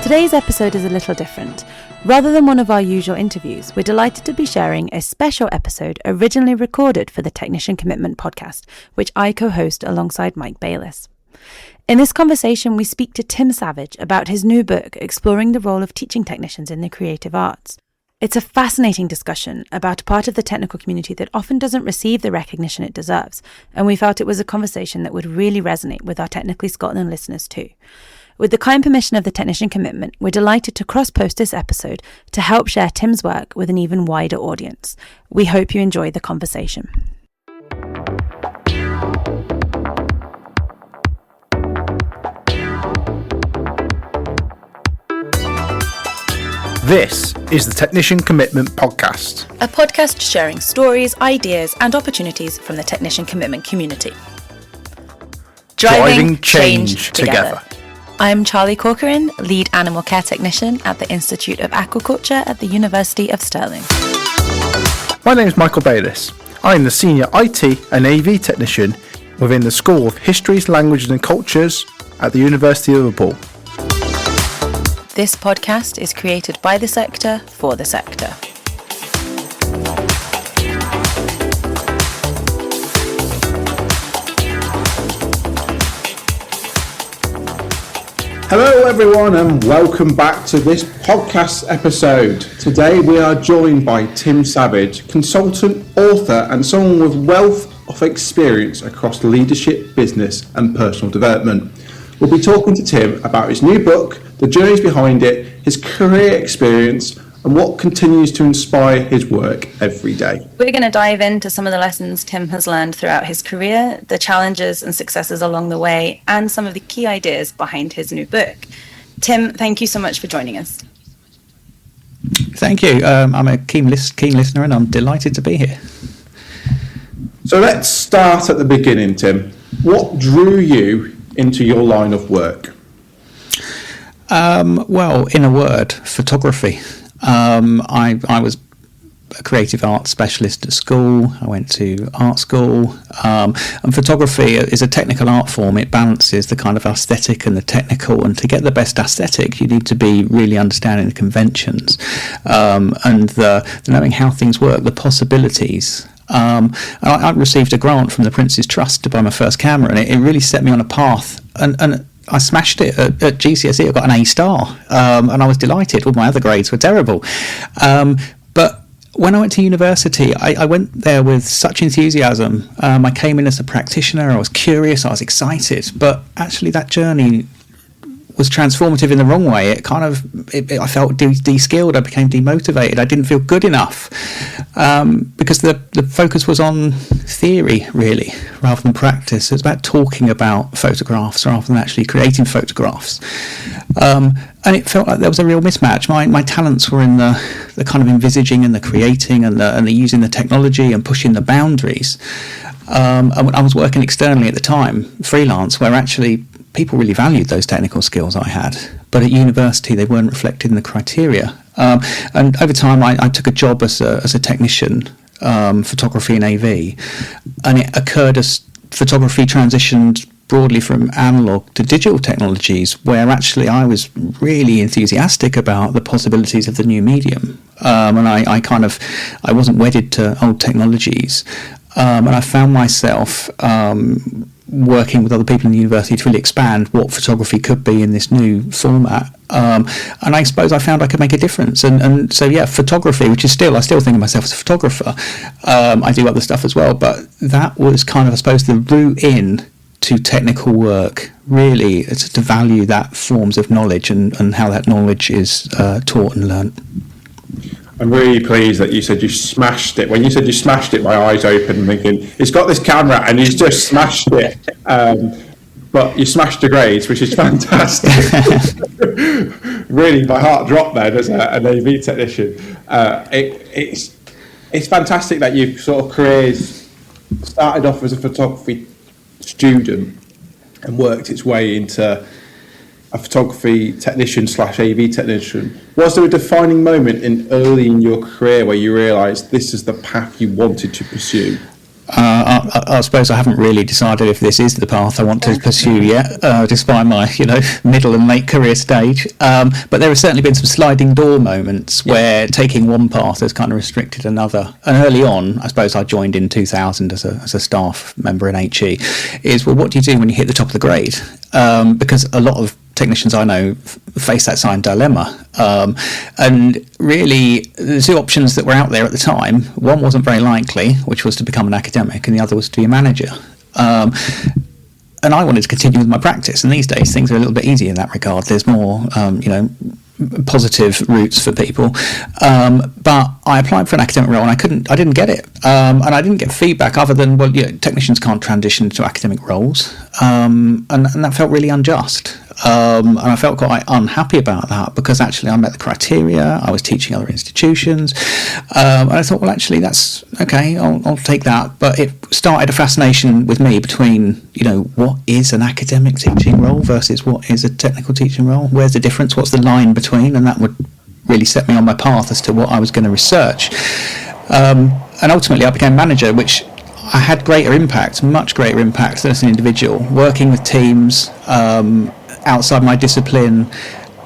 Today's episode is a little different. Rather than one of our usual interviews, we're delighted to be sharing a special episode originally recorded for the Technician Commitment podcast, which I co-host alongside Mike Bayliss. In this conversation, we speak to Tim Savage about his new book, exploring the role of teaching technicians in the creative arts. It's a fascinating discussion about a part of the technical community that often doesn't receive the recognition it deserves, and we felt it was a conversation that would really resonate with our Technically Scotland listeners too. With the kind permission of the Technician Commitment, we're delighted to cross-post this episode to help share Tim's work with an even wider audience. We hope you enjoy the conversation. This is the Technician Commitment podcast. A podcast sharing stories, ideas and opportunities from the Technician Commitment community. Driving change together. I'm Charli Corcoran, Lead Animal Care Technician at the Institute of Aquaculture at the University of Stirling. My name is Michael Bayliss. I am the Senior IT and AV Technician within the School of Histories, Languages and Cultures at the University of Liverpool. This podcast is created by the sector for the sector. Hello everyone and welcome back to this podcast episode. Today we are joined by Tim Savage, consultant, author and someone with wealth of experience across leadership, business and personal development. We'll be talking to Tim about his new book, the journeys behind it, his career experience and what continues to inspire his work every day. We're going to dive into some of the lessons Tim has learned throughout his career, the challenges and successes along the way, and some of the key ideas behind his new book. Tim, thank you so much for joining us. Thank you. I'm a keen listener and I'm delighted to be here. So let's start at the beginning, Tim. What drew you into your line of work? Well, in a word, photography. I was a creative arts specialist at school. I went to art school, and photography is a technical art form. It balances the kind of aesthetic and the technical, and to get the best aesthetic you need to be really understanding the conventions and the knowing how things work, the possibilities. I received a grant from the Prince's Trust to buy my first camera, and it really set me on a path, and I smashed it at GCSE. I got an A star, and I was delighted. All my other grades were terrible. But when I went to university, I went there with such enthusiasm. I came in as a practitioner. I was curious. I was excited. But actually, that journey was transformative in the wrong way. I felt de-skilled. I became demotivated. I didn't feel good enough because the focus was on theory, really, rather than practice. It's about talking about photographs rather than actually creating photographs. And it felt like there was a real mismatch. My talents were in the kind of envisaging and the creating and the using the technology and pushing the boundaries. And I was working externally at the time, freelance, where actually people really valued those technical skills I had, but at university they weren't reflected in the criteria. And over time I took a job as a technician, photography and AV, and it occurred as photography transitioned broadly from analog to digital technologies, where actually I was really enthusiastic about the possibilities of the new medium, and I wasn't wedded to old technologies, and I found myself working with other people in the university to really expand what photography could be in this new format, and I suppose I found I could make a difference, and so photography, which is I still think of myself as a photographer. I do other stuff as well, but that was kind of, I suppose, the route in to technical work, really, to value that forms of knowledge and how that knowledge is taught and learnt. I'm really pleased that you said you smashed it. When you said you smashed it, my eyes opened thinking, he's got this camera and he's just smashed it. But you smashed the grades, which is fantastic. Really, my heart dropped then as an AV technician. It's fantastic that you've sort of started off as a photography student and worked its way into a photography technician / AV technician. Was there a defining moment early in your career where you realised this is the path you wanted to pursue? I suppose I haven't really decided if this is the path I want to pursue yet, despite my, middle and late career stage. But there have certainly been some sliding door moments where taking one path has kind of restricted another. And early on, I suppose I joined in 2000 as a staff member in HE, is, well, what do you do when you hit the top of the grade? Because a lot of technicians I know face that same dilemma, and really the two options that were out there at the time, one wasn't very likely, which was to become an academic, and the other was to be a manager, and I wanted to continue with my practice, and these days things are a little bit easier in that regard. There's more positive routes for people, but I applied for an academic role and I didn't get it, and I didn't get feedback other than, technicians can't transition to academic roles, and that felt really unjust. And I felt quite unhappy about that, because actually I met the criteria, I was teaching other institutions, and I thought, well, actually that's okay, I'll take that. But it started a fascination with me between, what is an academic teaching role versus what is a technical teaching role? Where's the difference? What's the line between? And that would really set me on my path as to what I was going to research. And ultimately I became manager, which I had greater impact, much greater impact than as an individual, working with teams, outside my discipline,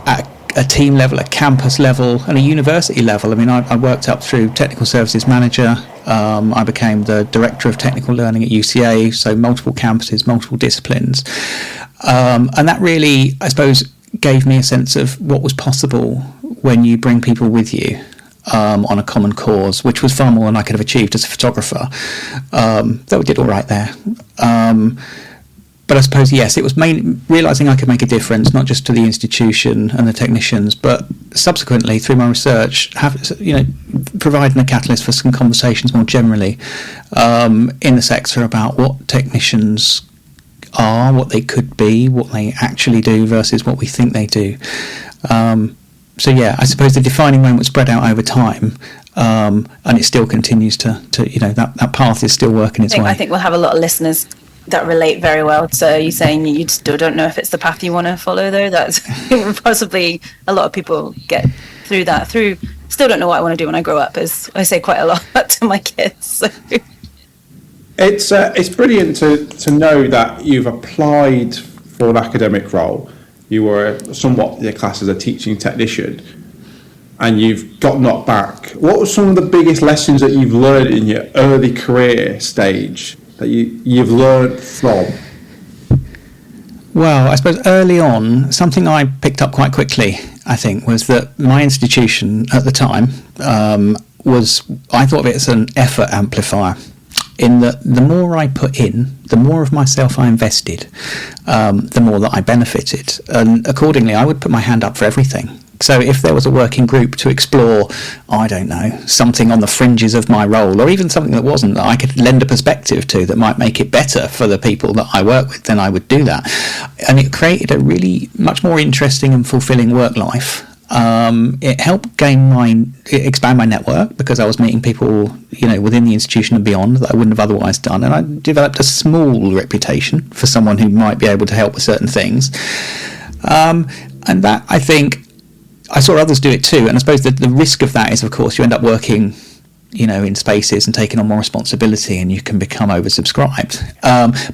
at a team level, a campus level, and a university level. I mean, I worked up through technical services manager. I became the director of technical learning at UCA, so multiple campuses, multiple disciplines. And that really, I suppose, gave me a sense of what was possible when you bring people with you on a common cause, which was far more than I could have achieved as a photographer, though I did all right there. But I suppose, yes, it was mainly realising I could make a difference, not just to the institution and the technicians, but subsequently through my research, providing a catalyst for some conversations more generally in the sector about what technicians are, what they could be, what they actually do versus what we think they do. So yeah, I suppose the defining moment spread out over time, and it still continues to that path is still working its way. I think we'll have a lot of listeners that relate very well to you saying you still don't know if it's the path you want to follow, though. That's possibly a lot of people get through still don't know what I want to do when I grow up, as I say quite a lot to my kids. So. It's brilliant to know that you've applied for an academic role. You were somewhat classed as a teaching technician, and you've got knocked back. What were some of the biggest lessons that you've learned in your early career stage that you've learned from? Well, I suppose early on, something I picked up quite quickly, I think, was that my institution at the time I thought of it as an effort amplifier, in that the more I put in, the more of myself I invested, the more that I benefited. And accordingly, I would put my hand up for everything. So if there was a working group to explore, I don't know, something on the fringes of my role, or even something that wasn't, that I could lend a perspective to that might make it better for the people that I work with, then I would do that. And it created a really much more interesting and fulfilling work life. It helped expand my network, because I was meeting people, within the institution and beyond that I wouldn't have otherwise done. And I developed a small reputation for someone who might be able to help with certain things. And that, I think, I saw others do it too, and I suppose the risk of that is, of course, you end up working, in spaces and taking on more responsibility, and you can become oversubscribed.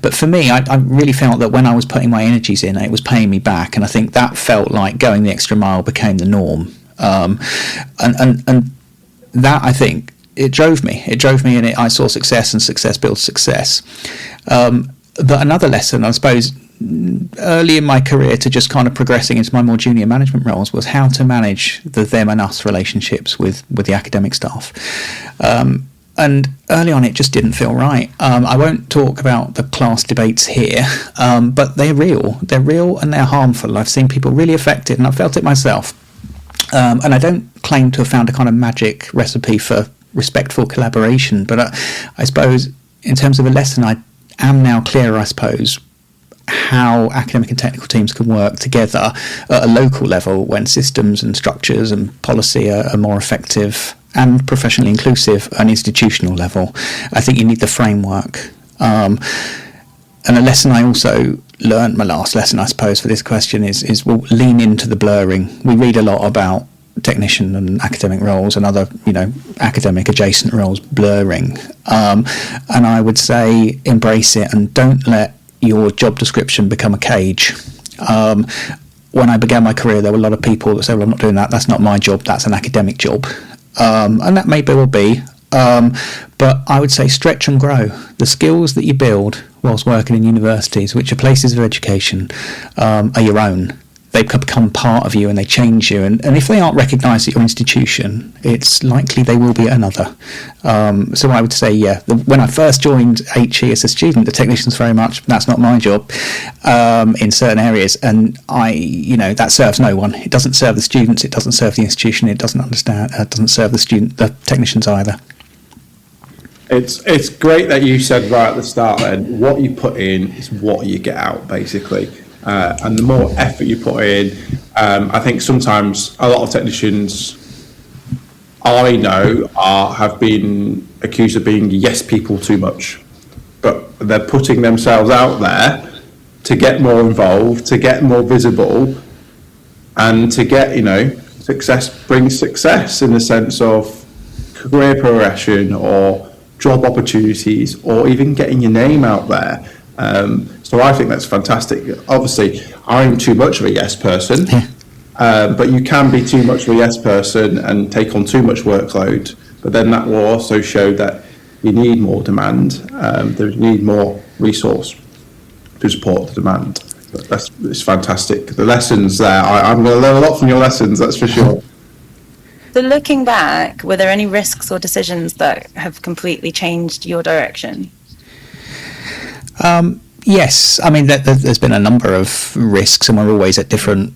But for me, I really felt that when I was putting my energies in, it was paying me back, and I think that felt like going the extra mile became the norm. And that, I think, it drove me, and I saw success, and success builds success. But another lesson, I suppose, early in my career to just kind of progressing into my more junior management roles, was how to manage the them and us relationships with the academic staff. And early on, it just didn't feel right. I won't talk about the class debates here, but they're real. They're real and they're harmful. I've seen people really affected, and I've felt it myself. And I don't claim to have found a kind of magic recipe for respectful collaboration, but I suppose in terms of a lesson, I am now clearer, I suppose, how academic and technical teams can work together at a local level when systems and structures and policy are more effective and professionally inclusive at an institutional level. I think you need the framework. And a lesson I also learned, my last lesson, I suppose, for this question is lean into the blurring. We read a lot about technician and academic roles and other, academic adjacent roles blurring. And I would say embrace it and don't let your job description become a cage. When I began my career, there were a lot of people that said, well, I'm not doing that. That's not my job. That's an academic job. And that may well be. But I would say stretch and grow. The skills that you build whilst working in universities, which are places of education, are your own. They become part of you and they change you. And if they aren't recognised at your institution, it's likely they will be at another. So I would say, when I first joined HE as a student, the technicians very much, that's not my job in certain areas. And that serves no one. It doesn't serve the students. It doesn't serve the institution. It doesn't serve the technicians either. It's great that you said right at the start then, what you put in is what you get out, basically. And the more effort you put in, I think sometimes a lot of technicians I know have been accused of being yes people too much, but they're putting themselves out there to get more involved, to get more visible, and to get, success brings success in the sense of career progression or job opportunities or even getting your name out there. So I think that's fantastic. Obviously, I'm too much of a yes person, but you can be too much of a yes person and take on too much workload. But then that will also show that you need more demand. You need more resource to support the demand. It's fantastic. The lessons there, I'm going to learn a lot from your lessons, that's for sure. So looking back, were there any risks or decisions that have completely changed your direction? Yes, I mean there's been a number of risks, and we're always at different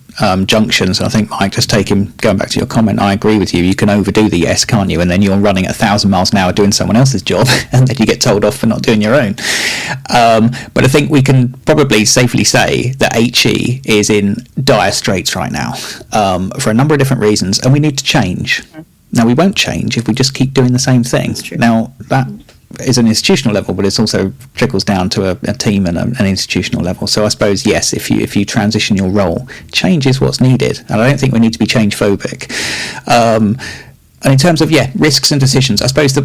junctions. And I think, Mike, going back to your comment, I agree with you. You can overdo the yes, can't you? And then you're running at 1,000 miles an hour doing someone else's job, and then you get told off for not doing your own. But I think we can probably safely say that HE is in dire straits right now for a number of different reasons, and we need to change. Now, we won't change if we just keep doing the same thing. Now, that is an institutional level, but it also trickles down to a team and an institutional level. So I suppose, yes, if you transition your role, change is what's needed. And I don't think we need to be change phobic. And in terms of, risks and decisions, I suppose the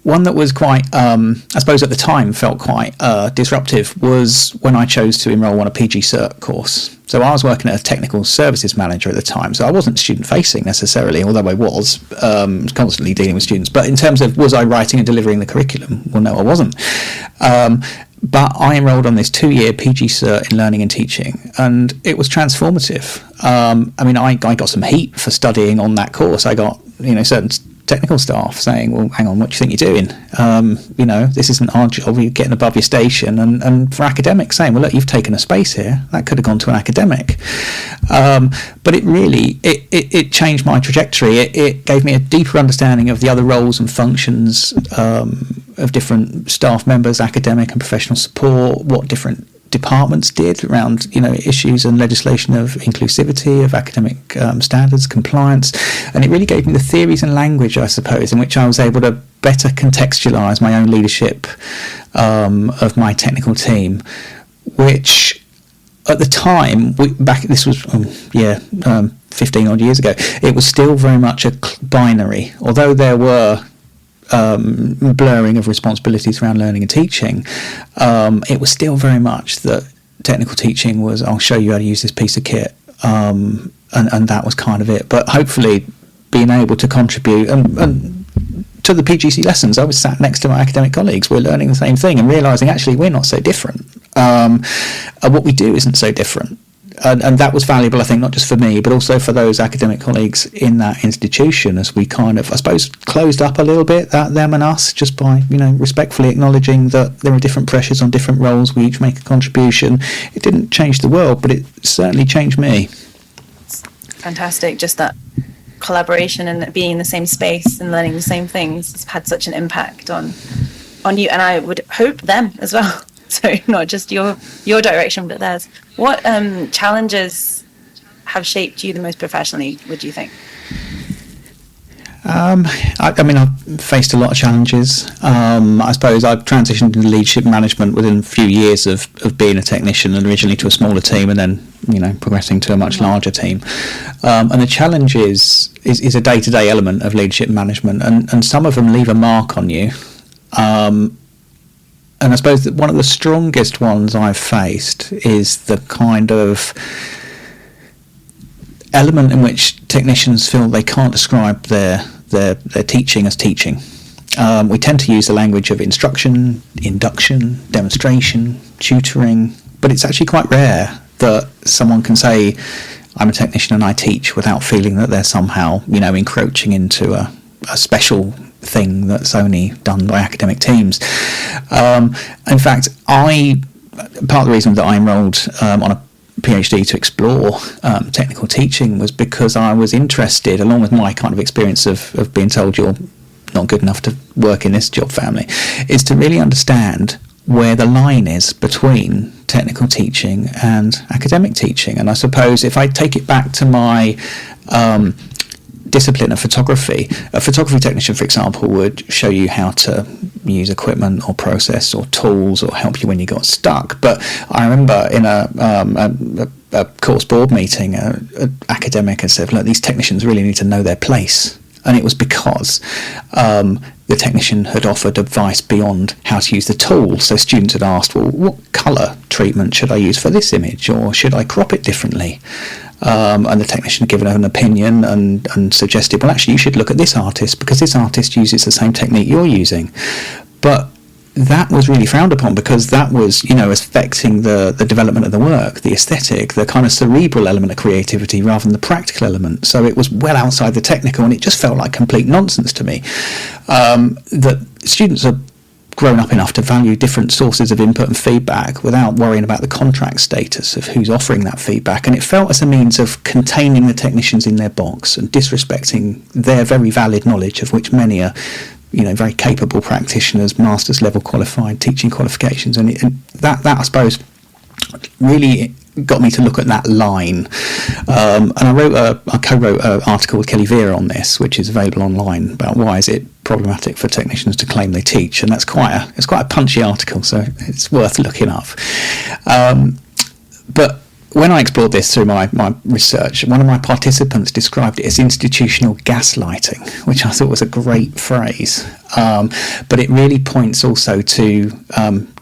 one that was quite, I suppose at the time felt quite disruptive was when I chose to enrol on a PG Cert course. So I was working as a technical services manager at the time, so I wasn't student-facing necessarily, although I was constantly dealing with students. But in terms of was I writing and delivering the curriculum? Well, no, I wasn't. But I enrolled on this 2-year PG Cert in learning and teaching, and it was transformative. I got some heat for studying on that course. I got certain technical staff saying, well, hang on, what do you think you're doing? This isn't our job, you're getting above your station. And for academics saying, well, look, you've taken a space here, that could have gone to an academic. But it really, it changed my trajectory. It gave me a deeper understanding of the other roles and functions of different staff members, academic and professional support, what different departments did around issues and legislation of inclusivity, of academic standards, compliance, and it really gave me the theories and language, I suppose, in which I was able to better contextualise my own leadership of my technical team, which at the time, this was 15 odd years ago, it was still very much a binary, although there were blurring of responsibilities around learning and teaching. It was still very much that technical teaching was, I'll show you how to use this piece of kit, and that was kind of it. But hopefully being able to contribute and to the PGC lessons, I was sat next to my academic colleagues, we're learning the same thing and realising actually we're not so different. What we do isn't so different. And that was valuable, I think, not just for me, but also for those academic colleagues in that institution, as we kind of, I suppose, closed up a little bit, that them and us, just by, respectfully acknowledging that there are different pressures on different roles, we each make a contribution. It didn't change the world, but it certainly changed me. Fantastic, just that collaboration and being in the same space and learning the same things has had such an impact on you, and I would hope them as well. So not just your direction, but theirs. What challenges have shaped you the most professionally, would you think? I mean, I've faced a lot of challenges. I suppose I've transitioned into leadership management within a few years of being a technician, and originally to a smaller team, and then progressing to a much larger team. And the challenge is a day-to-day element of leadership management, and some of them leave a mark on you. And I suppose that one of the strongest ones I've faced is the kind of element in which technicians feel they can't describe their teaching as teaching. We tend to use the language of instruction, induction, demonstration, tutoring, but it's actually quite rare that someone can say, I'm a technician and I teach, without feeling that they're somehow, encroaching into a special thing that's only done by academic teams. In fact, part of the reason that I enrolled on a PhD to explore technical teaching was because I was interested, along with my kind of experience of being told you're not good enough to work in this job family, is to really understand where the line is between technical teaching and academic teaching. And I suppose if I take it back to my discipline of photography, a photography technician, for example, would show you how to use equipment or process or tools, or help you when you got stuck. But I remember in a course board meeting, an academic had said, look, these technicians really need to know their place. And it was because the technician had offered advice beyond how to use the tool. So students had asked, well, what colour treatment should I use for this image, or should I crop it differently? And the technician had given an opinion and suggested, well, actually, you should look at this artist because this artist uses the same technique you're using. But that was really frowned upon, because that was, affecting the development of the work, the aesthetic, the kind of cerebral element of creativity rather than the practical element. So it was well outside the technical, and it just felt like complete nonsense to me. That students are grown up enough to value different sources of input and feedback without worrying about the contract status of who's offering that feedback. And it felt as a means of containing the technicians in their box and disrespecting their very valid knowledge, of which many are very capable practitioners, master's level qualified, teaching qualifications, and that I suppose really got me to look at that line. And I co-wrote an article with Kelly Vera on this, which is available online, about why is it problematic for technicians to claim they teach, and it's quite a punchy article, so it's worth looking up. But when I explored this through my research, one of my participants described it as institutional gaslighting, which I thought was a great phrase. But it really points also to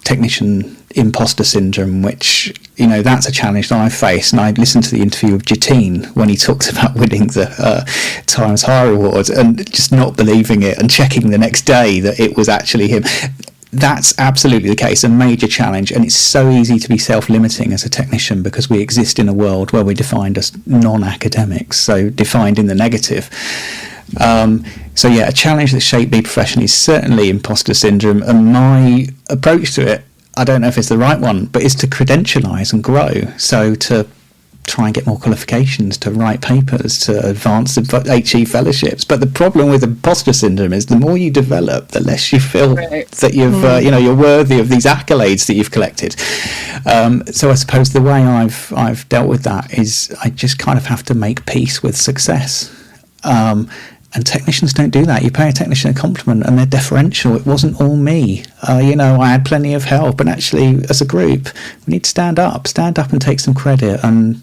technician imposter syndrome, which, that's a challenge that I face. And I listened to the interview of Jatine when he talked about winning the Times Hire Award and just not believing it and checking the next day that it was actually him. That's absolutely the case, a major challenge, and it's so easy to be self-limiting as a technician because we exist in a world where we're defined as non-academics, so defined in the negative. So yeah, a challenge that shaped me professionally is certainly imposter syndrome, and my approach to it, I don't know if it's the right one, but is to credentialise and grow. So to try and get more qualifications, to write papers, to advance the HE fellowships. But the problem with imposter syndrome is the more you develop, the less you feel that you've, you're worthy of these accolades that you've collected. So I suppose the way I've dealt with that is I just kind of have to make peace with success. And technicians don't do that. You pay a technician a compliment and they're deferential. It wasn't all me. I had plenty of help. And actually, as a group, we need to stand up and take some credit and,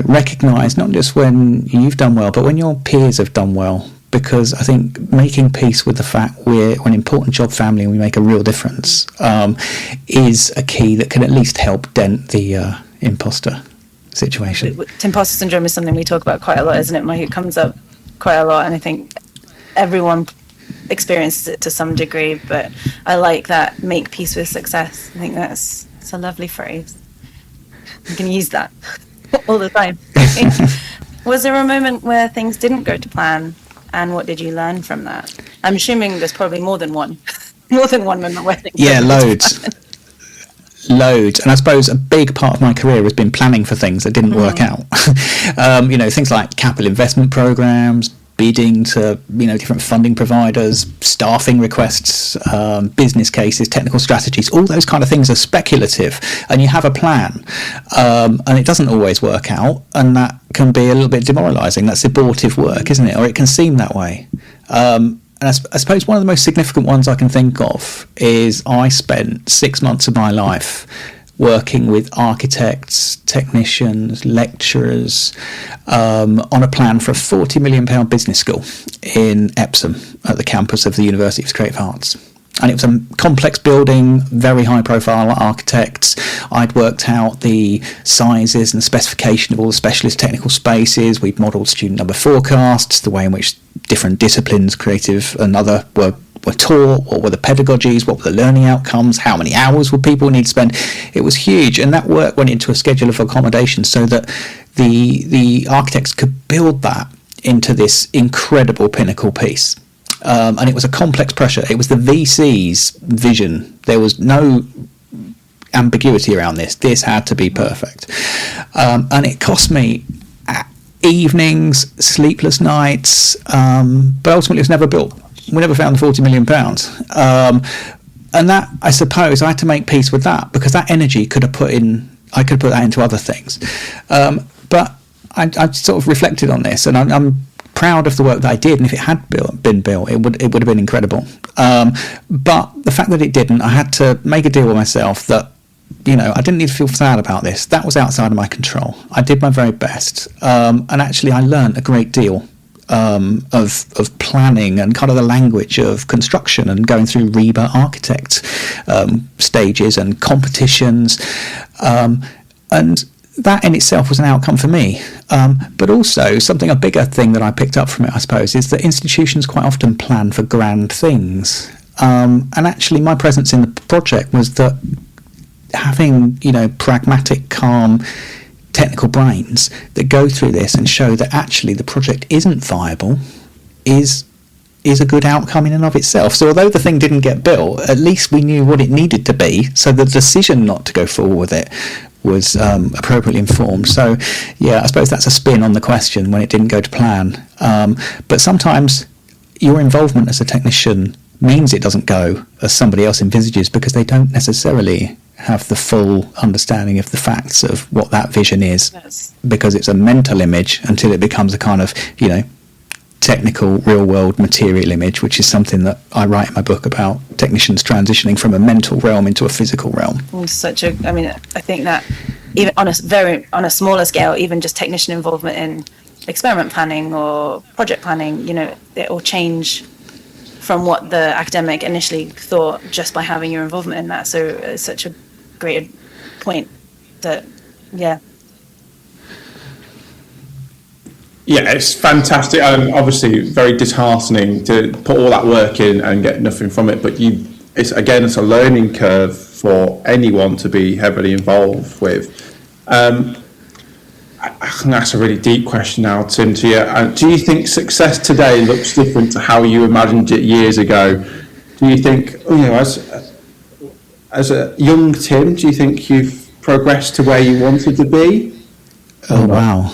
recognise not just when you've done well, but when your peers have done well. Because I think making peace with the fact we're an important job family and we make a real difference is a key that can at least help dent the imposter situation. Imposter syndrome is something we talk about quite a lot, isn't it? It comes up quite a lot, and I think everyone experiences it to some degree, but I like that, make peace with success. I think it's a lovely phrase. You can use that all the time. Was there a moment where things didn't go to plan, and what did you learn from that? I'm assuming there's probably more than one moment where things Loads, and I suppose a big part of my career has been planning for things that didn't work out. Things like capital investment programs, bidding to different funding providers, staffing requests, business cases, technical strategies. All those kind of things are speculative, and you have a plan, and it doesn't always work out, and that can be a little bit demoralising. That's abortive work, isn't it? Or it can seem that way. And I suppose one of the most significant ones I can think of is I spent 6 months of my life working with architects, technicians, lecturers on a plan for a £40 million business school in Epsom at the campus of the University of Creative Arts. And it was a complex building, very high profile architects. I'd worked out the sizes and specification of all the specialist technical spaces. We'd modelled student number forecasts, the way in which different disciplines, creative and other, were taught, what were the pedagogies, what were the learning outcomes, how many hours would people need to spend. It was huge, and that work went into a schedule of accommodation so that the architects could build that into this incredible pinnacle piece. And it was a complex pressure. It was the VC's vision. There was no ambiguity around this. This had to be perfect. And it cost me evenings, sleepless nights, but ultimately it was never built. We never found the £40 million. And that, I suppose, I had to make peace with that, because that energy I could have put that into other things. But I sort of reflected on this, and I'm proud of the work that I did, and if it had been built, it would have been incredible. But the fact that it didn't, I had to make a deal with myself that, I didn't need to feel sad about this. That was outside of my control. I did my very best, and actually I learned a great deal of planning and kind of the language of construction, and going through REBA architect stages and competitions, and that in itself was an outcome for me. But also a bigger thing that I picked up from it, I suppose, is that institutions quite often plan for grand things. And actually my presence in the project was that having, pragmatic, calm, technical brains that go through this and show that actually the project isn't viable is a good outcome in and of itself. So although the thing didn't get built, at least we knew what it needed to be, so the decision not to go forward with it was appropriately informed. So yeah, I suppose that's a spin on the question when it didn't go to plan. But sometimes your involvement as a technician means it doesn't go as somebody else envisages, because they don't necessarily have the full understanding of the facts of what that vision is. Yes. Because it's a mental image until it becomes a kind of, technical, real-world material image, which is something that I write in my book about technicians transitioning from a mental realm into a physical realm. I think that even on a smaller scale, even just technician involvement in experiment planning or project planning, it will change from what the academic initially thought just by having your involvement in that. So it's such a great point that, yeah. Yeah, it's fantastic, and obviously very disheartening to put all that work in and get nothing from it. But it's a learning curve for anyone to be heavily involved with. I think that's a really deep question now, Tim, to you. Do you think success today looks different to how you imagined it years ago? Do you think, as a young Tim, do you think you've progressed to where you wanted to be? Oh, wow.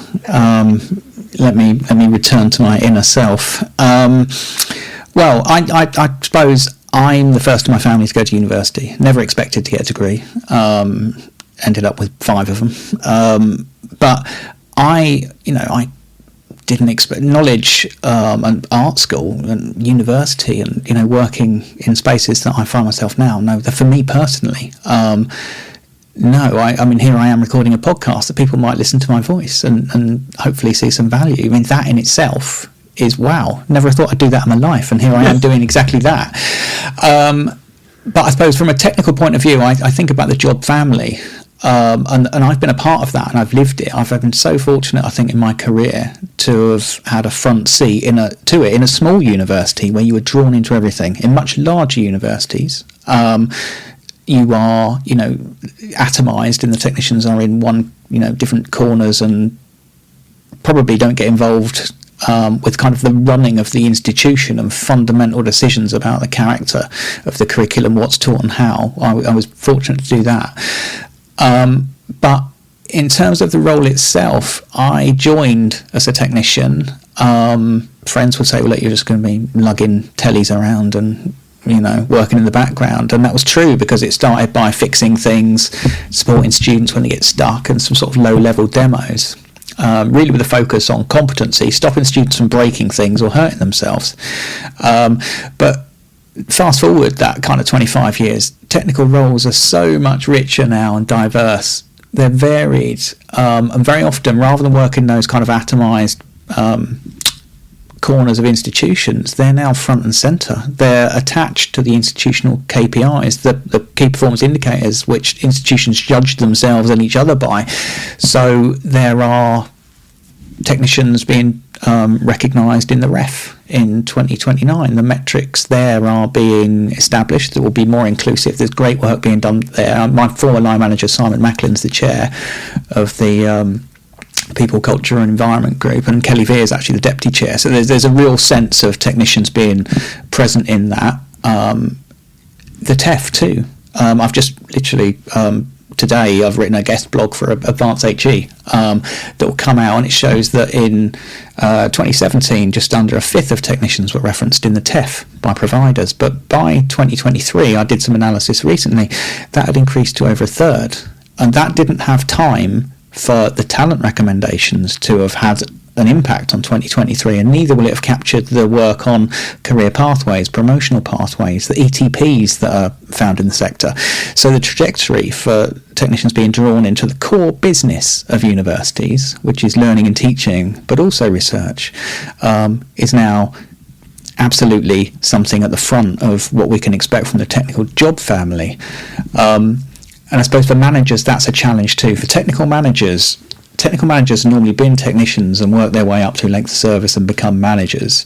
Let me return to my inner self. Well, I suppose I'm the first in my family to go to university. Never expected to get a degree. Ended up with 5 of them. But I didn't expect knowledge and art school and university and working in spaces that I find myself now. No, for me personally, no. I mean, here I am recording a podcast that people might listen to my voice and hopefully see some value. I mean, that in itself is wow. Never thought I'd do that in my life, and here I am doing exactly that. But I suppose from a technical point of view, I think about the job family. And I've been a part of that, and I've lived it. I've been so fortunate, I think, in my career to have had a front seat in a small university where you were drawn into everything. In much larger universities, you are, atomised, and the technicians are in one, different corners, and probably don't get involved with kind of the running of the institution and fundamental decisions about the character of the curriculum, what's taught and how. I was fortunate to do that. But in terms of the role itself, I joined as a technician friends would say, well, look, you're just going to be lugging tellies around and, you know, working in the background. And that was true, because it started by fixing things, supporting students when they get stuck, and some sort of low-level demos, really with a focus on competency, stopping students from breaking things or hurting themselves. But fast forward that kind of 25 years, technical roles are so much richer now and diverse. They're varied, and very often, rather than work in those kind of atomised corners of institutions, they're now front and centre. They're attached to the institutional KPIs, the key performance indicators, which institutions judge themselves and each other by. So there are technicians being recognised in the ref in 2029. The metrics there are being established. It will be more inclusive. There's great work being done there. My former line manager, Simon Macklin's the chair of the People, Culture and Environment Group, and Kelly Veer is actually the deputy chair. So there's a real sense of technicians being present in that. The TEF too. I've just literally today I've written a guest blog for Advanced HE that will come out, and it shows that in 2017 just under a fifth of technicians were referenced in the TEF by providers, but by 2023, I did some analysis recently, that had increased to over a third, and that didn't have time for the talent recommendations to have had an impact on 2023, and neither will it have captured the work on career pathways, promotional pathways, the ETPs that are found in the sector. So the trajectory for technicians being drawn into the core business of universities, which is learning and teaching, but also research, is now absolutely something at the front of what we can expect from the technical job family. And I suppose for managers, that's a challenge too. For technical managers have normally been technicians and worked their way up through length of service and become managers.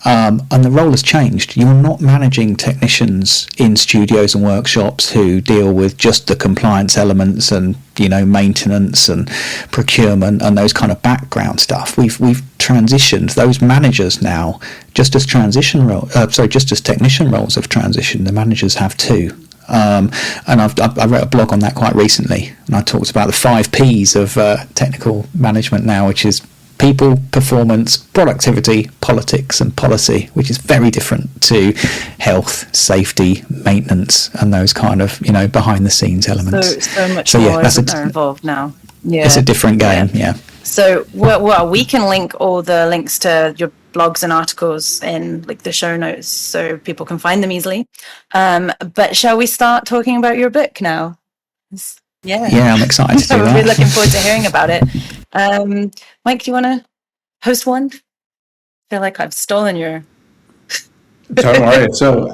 And the role has changed. You're not managing technicians in studios and workshops who deal with just the compliance elements and, you know, maintenance and procurement and those kind of background stuff. We've transitioned those managers now, just as technician roles have transitioned. The managers have too. And I wrote a blog on that quite recently, and I talked about the 5 Ps of technical management now, which is people, performance, productivity, politics and policy, which is very different to health, safety, maintenance and those kind of, you know, behind the scenes elements. So much more are involved now. Yeah, it's a different game. Yeah. So well, we can link all the links to your blogs and articles in like the show notes so people can find them easily. But shall we start talking about your book now? Yeah, I'm excited to do that. I'm really looking forward to hearing about it. Mike, do you want to host one? I feel like I've stolen your... Don't worry. So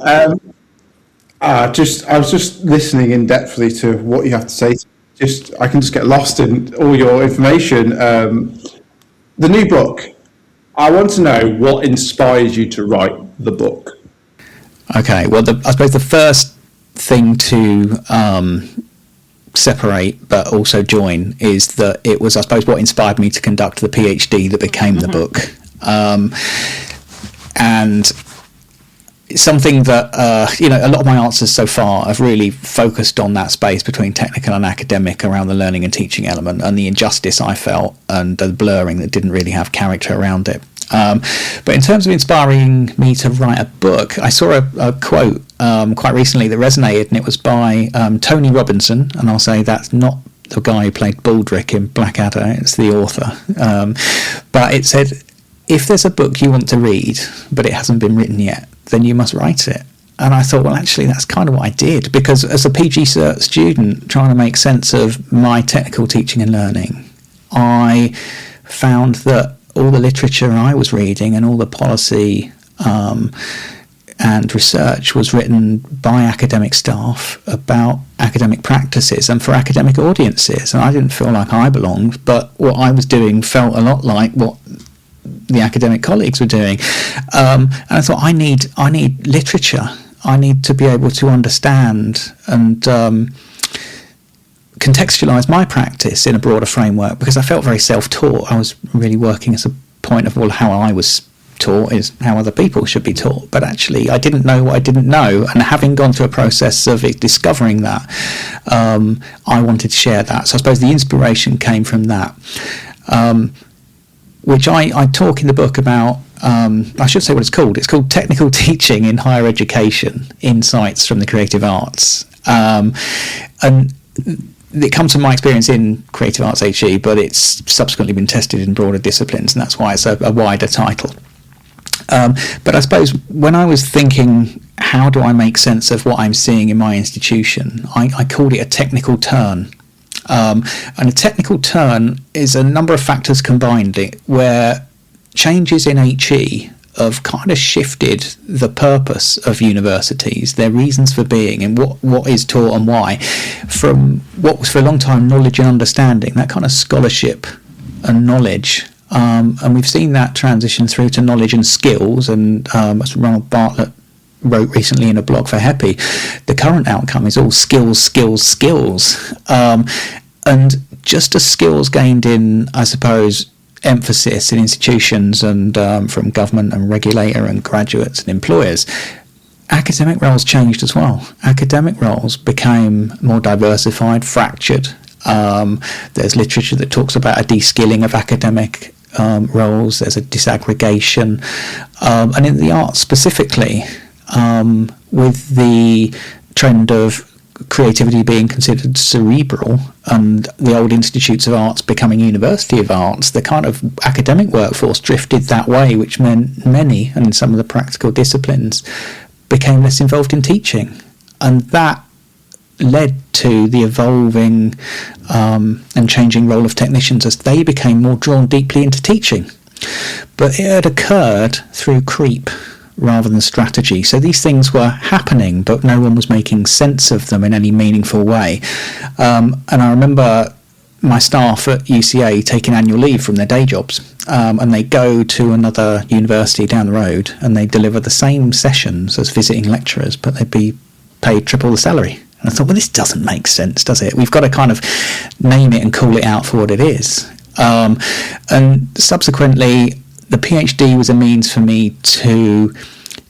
I was just listening in depthly to what you have to say. I can just get lost in all your information. The new book, I want to know what inspires you to write the book. Okay, well, I suppose the first thing to separate but also join is that it was, I suppose, what inspired me to conduct the PhD that became the book. And something that, a lot of my answers so far have really focused on that space between technical and academic around the learning and teaching element and the injustice I felt and the blurring that didn't really have character around it. But in terms of inspiring me to write a book, I saw a quote quite recently that resonated, and it was by Tony Robinson, and I'll say that's not the guy who played Baldrick in Blackadder, it's the author. But it said, if there's a book you want to read, but it hasn't been written yet, then you must write it. And I thought, well, actually, that's kind of what I did, because as a PG Cert student trying to make sense of my technical teaching and learning, I found that all the literature I was reading and all the policy and research was written by academic staff about academic practices and for academic audiences. And I didn't feel like I belonged, but what I was doing felt a lot like what the academic colleagues were doing. And I thought, I need literature. I need to be able to understand and contextualize my practice in a broader framework, because I felt very self-taught. I was really working as a point of, well, how I was taught is how other people should be taught, but actually I didn't know what I didn't know, and having gone through a process of discovering that, I wanted to share that. So I suppose the inspiration came from that, which I talk in the book about I should say what it's called. It's called Technical Teaching in Higher Education, Insights from the Creative Arts. And it comes from my experience in Creative Arts HE, but it's subsequently been tested in broader disciplines, and that's why it's a wider title. But I suppose when I was thinking, how do I make sense of what I'm seeing in my institution, I called it a technical turn. And a technical turn is a number of factors combined, where changes in HE have kind of shifted the purpose of universities, their reasons for being, and what is taught and why, from what was for a long time knowledge and understanding, that kind of scholarship and knowledge. And we've seen that transition through to knowledge and skills, and as Ronald Bartlett wrote recently in a blog for HEPI, the current outcome is all skills, skills, skills. And just as skills gained in, I suppose, emphasis in institutions and from government and regulator and graduates and employers, academic roles changed as well. Academic roles became more diversified, fractured. There's literature that talks about a de-skilling of academic roles. There's a disaggregation, and in the arts specifically, with the trend of creativity being considered cerebral and the old institutes of arts becoming university of arts, the kind of academic workforce drifted that way, which meant many, and in some of the practical disciplines, became less involved in teaching. And that led to the evolving and changing role of technicians as they became more drawn deeply into teaching. But it had occurred through creep rather than strategy. So these things were happening, but no one was making sense of them in any meaningful way. And I remember my staff at UCA taking annual leave from their day jobs, and they go to another university down the road and they deliver the same sessions as visiting lecturers, but they'd be paid triple the salary. And I thought, well, this doesn't make sense, does it? We've got to kind of name it and call it out for what it is. And subsequently, the PhD was a means for me to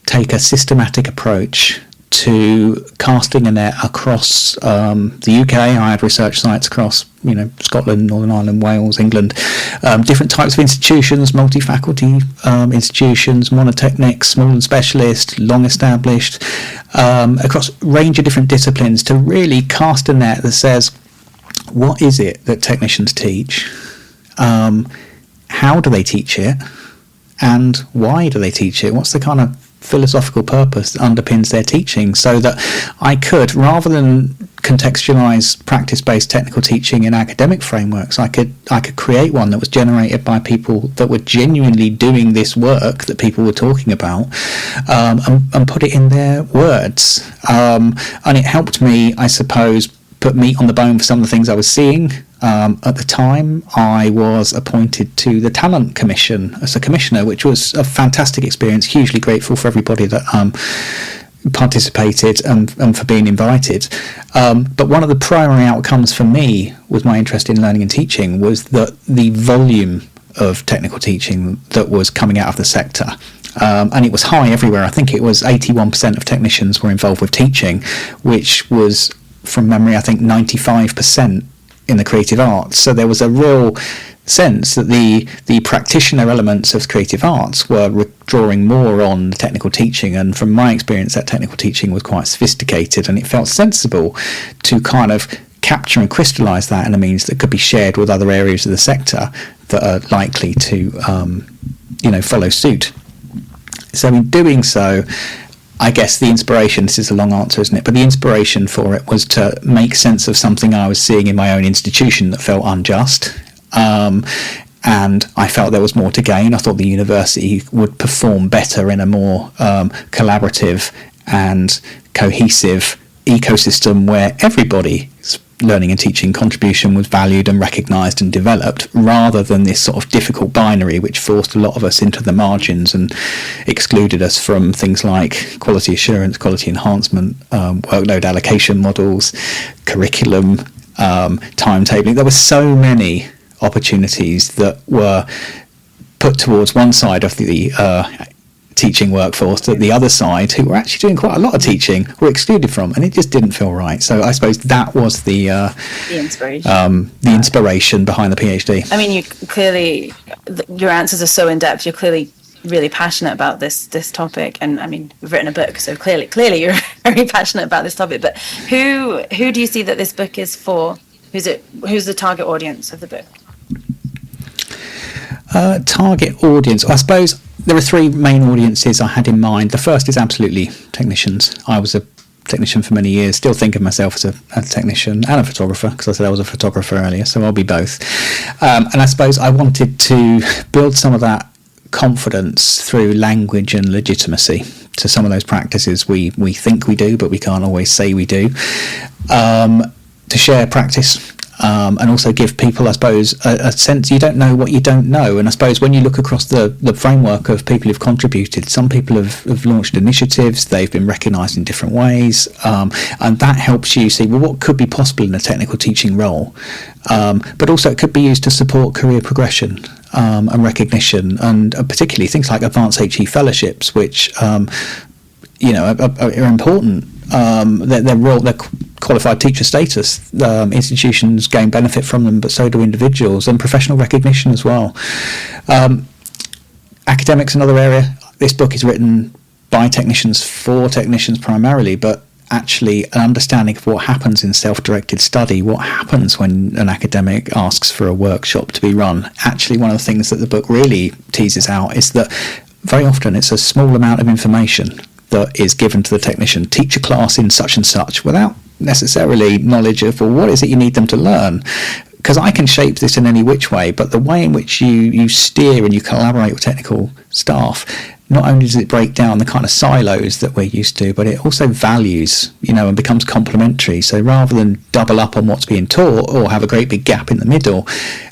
take a systematic approach to casting a net across the UK. I had research sites across, Scotland, Northern Ireland, Wales, England, different types of institutions, multi-faculty institutions, monotechnics, small and specialist, long established, across a range of different disciplines, to really cast a net that says, what is it that technicians teach? How do they teach it? And why do they teach it? What's the kind of philosophical purpose that underpins their teaching, so that I could, rather than contextualize practice-based technical teaching in academic frameworks, I could create one that was generated by people that were genuinely doing this work that people were talking about, and put it in their words. And it helped me, I suppose, put meat on the bone for some of the things I was seeing. At the time, I was appointed to the Talent Commission as a commissioner, which was a fantastic experience. Hugely grateful for everybody that participated and for being invited. But one of the primary outcomes for me with my interest in learning and teaching was that the volume of technical teaching that was coming out of the sector. And it was high everywhere. I think it was 81% of technicians were involved with teaching, which was, from memory, I think 95% in the creative arts. So there was a real sense that the practitioner elements of creative arts were drawing more on the technical teaching, and from my experience that technical teaching was quite sophisticated, and it felt sensible to kind of capture and crystallize that in a means that could be shared with other areas of the sector that are likely to follow suit. So in doing so, I guess the inspiration, this is a long answer, isn't it? But the inspiration for it was to make sense of something I was seeing in my own institution that felt unjust. And I felt there was more to gain. I thought the university would perform better in a more collaborative and cohesive ecosystem where everybody's learning and teaching contribution was valued and recognised and developed, rather than this sort of difficult binary which forced a lot of us into the margins and excluded us from things like quality assurance, quality enhancement, workload allocation models, curriculum, timetabling. There were so many opportunities that were put towards one side of the teaching workforce that the other side, who were actually doing quite a lot of teaching, were excluded from, and it just didn't feel right. So I suppose that was the inspiration behind the PhD. I mean, you clearly, your answers are so in depth. You're clearly really passionate about this topic, and I mean, we've written a book, so clearly you're very passionate about this topic. But who do you see that this book is for? Who's the target audience of the book? Target audience, I suppose there are three main audiences I had in mind. The first is absolutely technicians. I was a technician for many years, still think of myself as a technician and a photographer, because I said I was a photographer earlier, so I'll be both. And I suppose I wanted to build some of that confidence through language and legitimacy to some of those practices we think we do, but we can't always say we do, to share practice. And also give people, I suppose, a sense you don't know what you don't know. And I suppose when you look across the framework of people who've contributed, some people have launched initiatives, they've been recognised in different ways, and that helps you see, well, what could be possible in a technical teaching role. But also it could be used to support career progression and recognition, and particularly things like advanced HE fellowships, which are important. Their qualified teacher status, institutions gain benefit from them, but so do individuals, and professional recognition as well. Academics, another area. This book is written by technicians for technicians primarily, but actually an understanding of what happens in self-directed study, what happens when an academic asks for a workshop to be run. Actually, one of the things that the book really teases out is that very often it's a small amount of information that is given to the technician. Teach a class in such and such, without necessarily knowledge of, well, what is it you need them to learn? Because I can shape this in any which way, but the way in which you steer and you collaborate with technical staff, not only does it break down the kind of silos that we're used to, but it also values, and becomes complementary. So rather than double up on what's being taught or have a great big gap in the middle,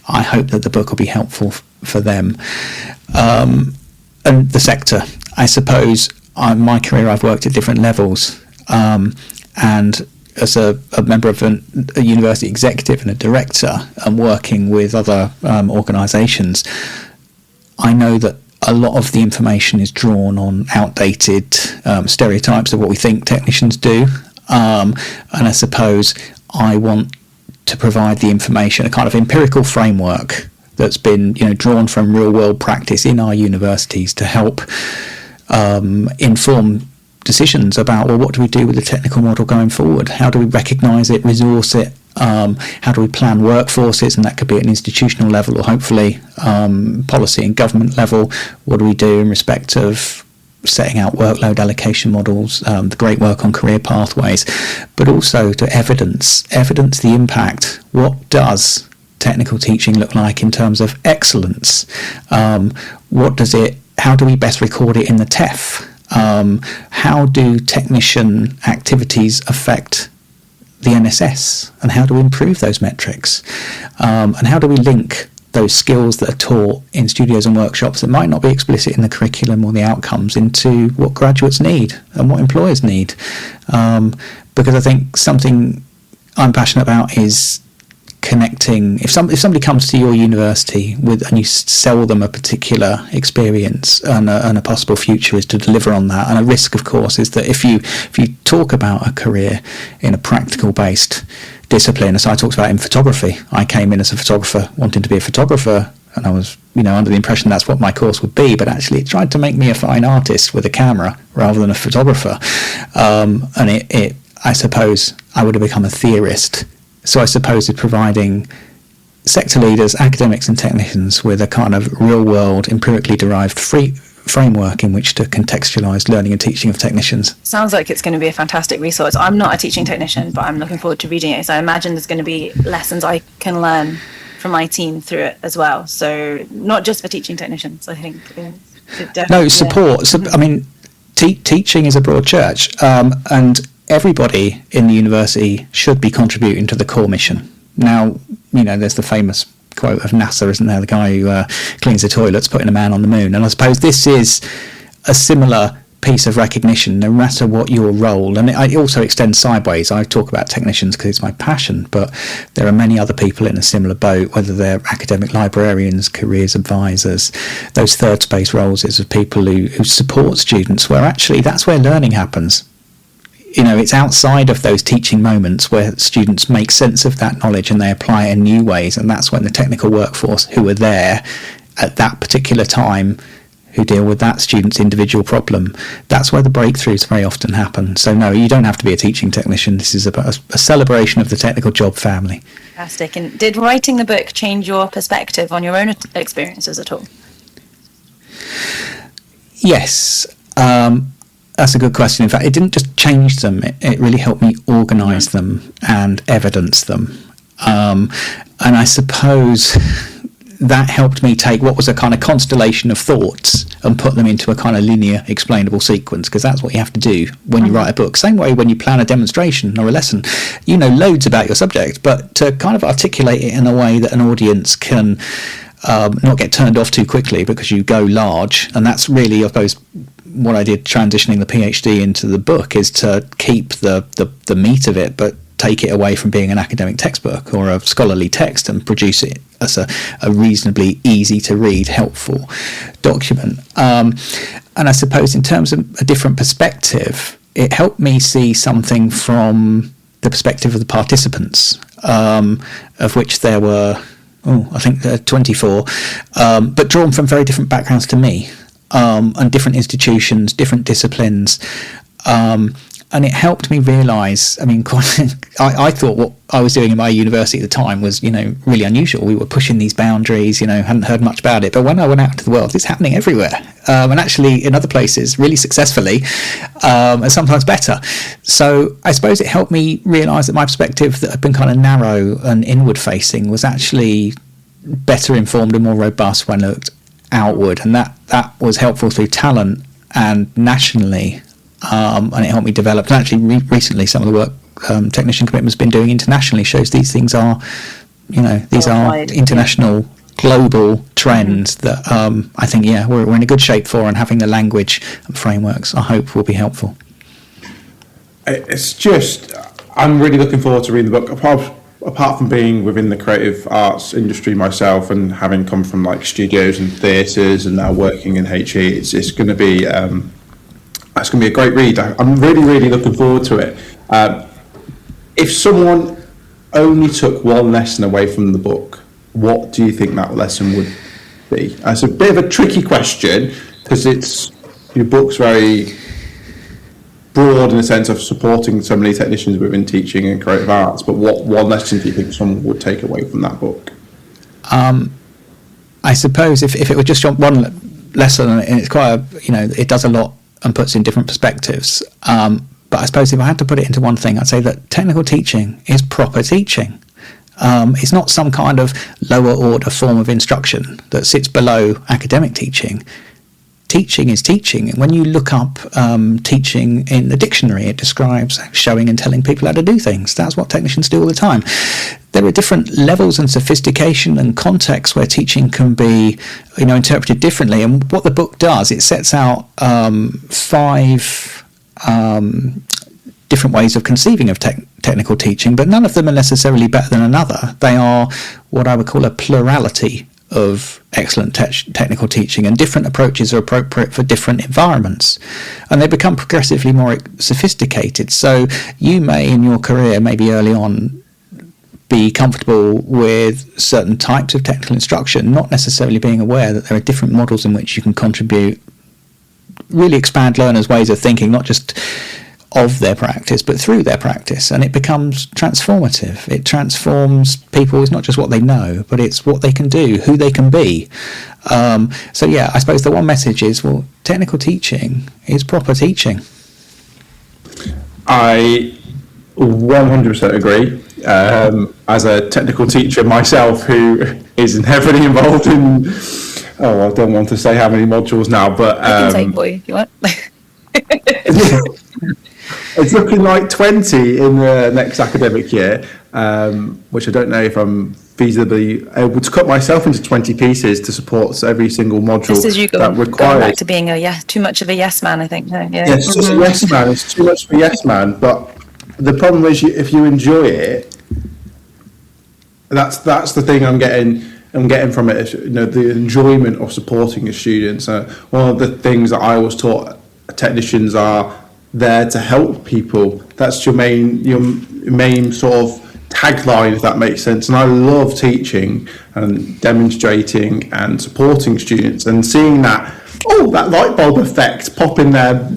I hope that the book will be helpful for them. And the sector, I suppose, in my career I've worked at different levels, and as a member of a university executive and a director, and working with other organisations, I know that a lot of the information is drawn on outdated stereotypes of what we think technicians do, and I suppose I want to provide the information, a kind of empirical framework that's been drawn from real world practice in our universities to help inform decisions about, well, what do we do with the technical model going forward? How do we recognise it, resource it? How do we plan workforces? And that could be at an institutional level, or hopefully policy and government level. What do we do in respect of setting out workload allocation models, the great work on career pathways, but also to evidence the impact. What does technical teaching look like in terms of excellence? How do we best record it in the TEF? How do technician activities affect the NSS, and how do we improve those metrics? And how do we link those skills that are taught in studios and workshops that might not be explicit in the curriculum or the outcomes into what graduates need and what employers need? Because I think something I'm passionate about is connecting. If somebody comes to your university and you sell them a particular experience and a possible future is to deliver on that, and a risk, of course, is that if you talk about a career in a practical based discipline, as I talked about in photography, I came in as a photographer wanting to be a photographer, and I was under the impression that's what my course would be, but actually it tried to make me a fine artist with a camera rather than a photographer, and I suppose I would have become a theorist. So I suppose it's providing sector leaders, academics and technicians with a kind of real-world, empirically derived framework in which to contextualise learning and teaching of technicians. Sounds like it's going to be a fantastic resource. I'm not a teaching technician, but I'm looking forward to reading it. So I imagine there's going to be lessons I can learn from my team through it as well. So not just for teaching technicians, I think. No, support. So, I mean, teaching is a broad church, and everybody in the university should be contributing to the core mission. Now, there's the famous quote of NASA, isn't there? The guy who cleans the toilets, putting a man on the moon. And I suppose this is a similar piece of recognition, no matter what your role. And it also extends sideways. I talk about technicians because it's my passion, but there are many other people in a similar boat, whether they're academic librarians, careers advisors, those third space roles is of people who support students, where actually that's where learning happens. It's outside of those teaching moments where students make sense of that knowledge and they apply it in new ways, and that's when the technical workforce who are there at that particular time, who deal with that student's individual problem. That's where the breakthroughs very often happen. So no, you don't have to be a teaching technician. This is a celebration of the technical job family. Fantastic. And did writing the book change your perspective on your own experiences at all? Yes. That's a good question. In fact, it didn't just change them. It really helped me organise them and evidence them. And I suppose that helped me take what was a kind of constellation of thoughts and put them into a kind of linear, explainable sequence, because that's what you have to do when you write a book. Same way when you plan a demonstration or a lesson. You know loads about your subject, but to kind of articulate it in a way that an audience can not get turned off too quickly because you go large. And that's really, I suppose, what I did transitioning the PhD into the book, is to keep the meat of it, but take it away from being an academic textbook or a scholarly text and produce it as a reasonably easy to read, helpful document. And I suppose in terms of a different perspective, it helped me see something from the perspective of the participants, of which there were, I think 24, but drawn from very different backgrounds to me, and different institutions, different disciplines. And it helped me realise, I thought what I was doing in my university at the time was, really unusual. We were pushing these boundaries, hadn't heard much about it. But when I went out into the world, it's happening everywhere. And actually in other places, really successfully, and sometimes better. So I suppose it helped me realise that my perspective that had been kind of narrow and inward facing was actually better informed and more robust when I looked outward. And that was helpful through talent and nationally. And it helped me develop. And actually, recently, some of the work Technician Commitment's been doing internationally shows these things are, these are international, global trends that I think, we're in a good shape for, and having the language and frameworks, I hope, will be helpful. It's just, I'm really looking forward to reading the book. Apart from being within the creative arts industry myself and having come from like studios and theatres and now working in HE, it's going to be. That's going to be a great read. I'm really, really looking forward to it. If someone only took one lesson away from the book, what do you think that lesson would be? It's a bit of a tricky question because your book's very broad in the sense of supporting so many technicians within teaching and creative arts. But what one lesson do you think someone would take away from that book? I suppose if it were just one lesson, and it's quite it does a lot and puts in different perspectives. But I suppose if I had to put it into one thing, I'd say that technical teaching is proper teaching. It's not some kind of lower order form of instruction that sits below academic teaching. Teaching is teaching. And when you look up teaching in the dictionary, it describes showing and telling people how to do things. That's what technicians do all the time. There are different levels and sophistication and contexts where teaching can be, interpreted differently. And what the book does, it sets out 5 different ways of conceiving of technical teaching, but none of them are necessarily better than another. They are what I would call a plurality of excellent technical teaching, and different approaches are appropriate for different environments, and they become progressively more sophisticated. So you may in your career, maybe early on, be comfortable with certain types of technical instruction, not necessarily being aware that there are different models in which you can contribute, really expand learners' ways of thinking, not just of their practice but through their practice, and it becomes transformative. It transforms people. It's not just what they know, but it's what they can do, who they can be. I suppose the one message is, technical teaching is proper teaching. I 100% agree. As a technical teacher myself who is heavily involved in I don't want to say how many modules now, but I can say boy if you want. It's looking like 20 in the next academic year, which I don't know if I'm feasibly able to cut myself into 20 pieces to support every single module. This is you going back to being too much of a yes man, I think. Yeah, it's just a yes man. It's too much of a yes man. But the problem is, if you enjoy it, that's the thing I'm getting from it. The enjoyment of supporting the students. One of the things that I was taught, technicians are there to help people. That's your main sort of tagline, if that makes sense. And I love teaching and demonstrating and supporting students, and seeing that that light bulb effect pop in their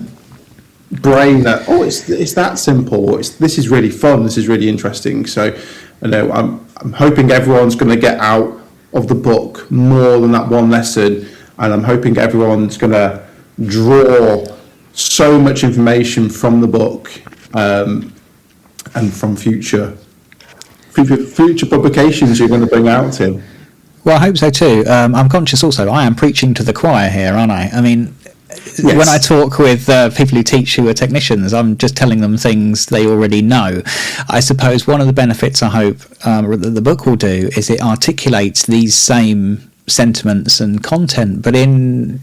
brain that, it's that simple. This is really fun. This is really interesting. So, I'm hoping everyone's going to get out of the book more than that one lesson, and I'm hoping everyone's going to draw so much information from the book, and from future publications you're going to bring out, Tim. Well, I hope so too. I'm conscious also, I am preaching to the choir here, aren't I? I mean, Yes. when I talk with people who teach who are technicians, I'm just telling them things they already know. I suppose one of the benefits I hope that the book will do is it articulates these same sentiments and content, but in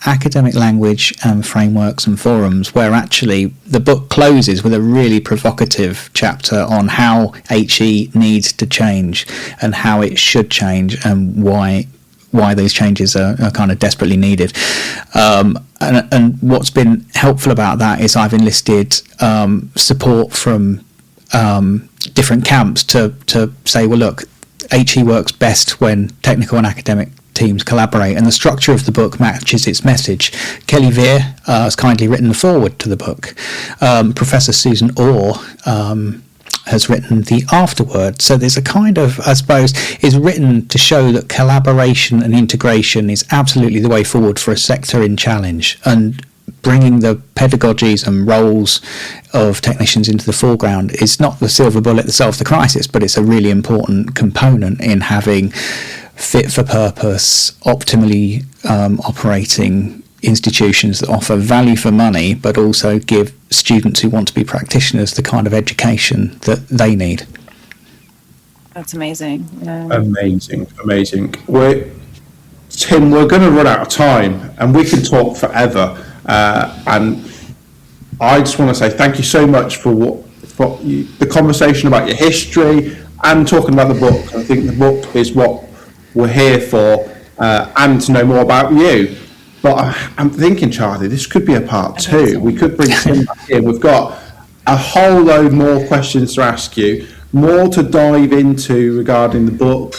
academic language and frameworks and forums, where actually the book closes with a really provocative chapter on how HE needs to change and how it should change and why those changes are kind of desperately needed. And what's been helpful about that is I've enlisted support from different camps to say, well, look, HE works best when technical and academic teams collaborate, and the structure of the book matches its message. Kelly Veer has kindly written the foreword to the book. Professor Susan Orr has written the afterword. So there's a kind of, I suppose, is written to show that collaboration and integration is absolutely the way forward for a sector in challenge, and bringing the pedagogies and roles of technicians into the foreground is not the silver bullet that solves the crisis, but it's a really important component in having fit for purpose, optimally operating institutions that offer value for money, but also give students who want to be practitioners the kind of education that they need. That's amazing. Amazing. Tim, we're going to run out of time, and we can talk forever. And I just want to say thank you so much for the conversation about your history and talking about the book. I think the book is what we're here for, and to know more about you. But I'm thinking, Charli, this could be a part two. We could bring Tim back in. We've got a whole load more questions to ask you, more to dive into regarding the book.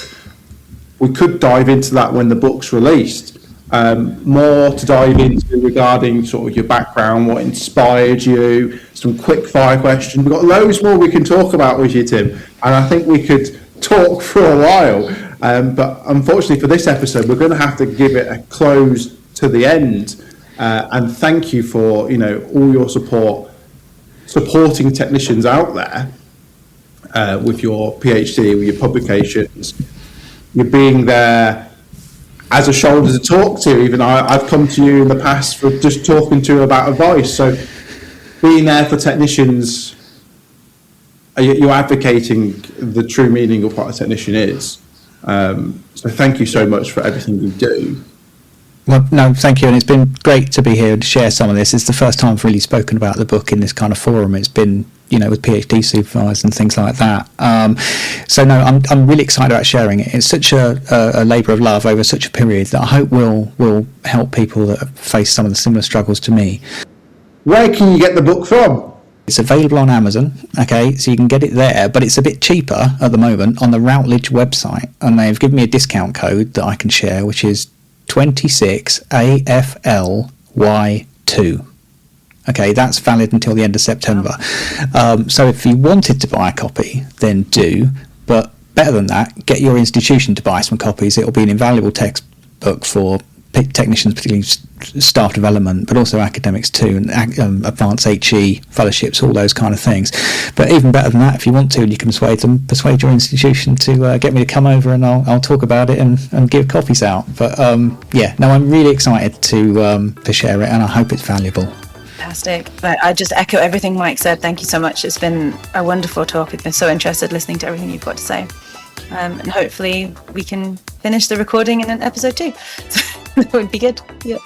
We could dive into that when the book's released. More to dive into regarding sort of your background, what inspired you, some quick fire questions. We've got loads more we can talk about with you, Tim, and I think we could talk for a while. But unfortunately for this episode, we're going to have to give it a close to the end. And thank you for all your supporting technicians out there with your PhD, with your publications. You're being there as a shoulder to talk to. Even I've come to you in the past for just talking to you about advice. So being there for technicians, you're advocating the true meaning of what a technician is. So thank you so much for everything you do. Well, no, thank you, and it's been great to be here and share some of this. It's the first time I've really spoken about the book in this kind of forum. It's been, with PhD supervisors and things like that. So no, I'm really excited about sharing it. It's such a labour of love over such a period that I hope will help people that face some of the similar struggles to me. Where can you get the book from? It's available on Amazon, okay, so you can get it there, but it's a bit cheaper at the moment on the Routledge website, and they've given me a discount code that I can share, which is 26AFLY2. Okay, that's valid until the end of September. So if you wanted to buy a copy, then do, but better than that, get your institution to buy some copies. It'll be an invaluable textbook for technicians, particularly staff development, but also academics too, and advanced HE fellowships, all those kind of things. But even better than that, if you want to, you can persuade your institution to get me to come over, and I'll talk about it and give copies out. But I'm really excited to share it, and I hope it's valuable. Fantastic. But I just echo everything Mike said. Thank you so much. It's been a wonderful talk. I've been so interested listening to everything you've got to say. And hopefully we can finish the recording in an episode 2. That would be good. Yeah.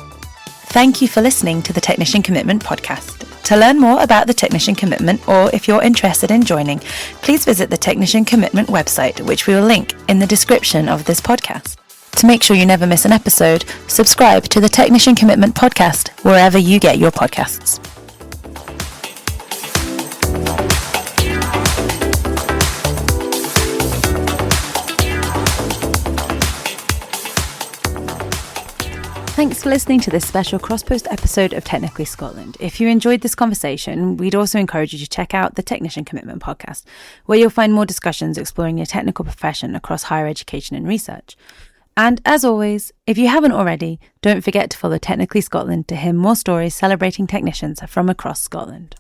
Thank you for listening to the Technician Commitment Podcast. To learn more about the Technician Commitment, or if you're interested in joining, please visit the Technician Commitment website, which we will link in the description of this podcast. To make sure you never miss an episode, subscribe to the Technician Commitment Podcast wherever you get your podcasts. Thanks for listening to this special cross-post episode of Technically Scotland. If you enjoyed this conversation, we'd also encourage you to check out the Technician Commitment podcast, where you'll find more discussions exploring your technical profession across higher education and research. And as always, if you haven't already, don't forget to follow Technically Scotland to hear more stories celebrating technicians from across Scotland.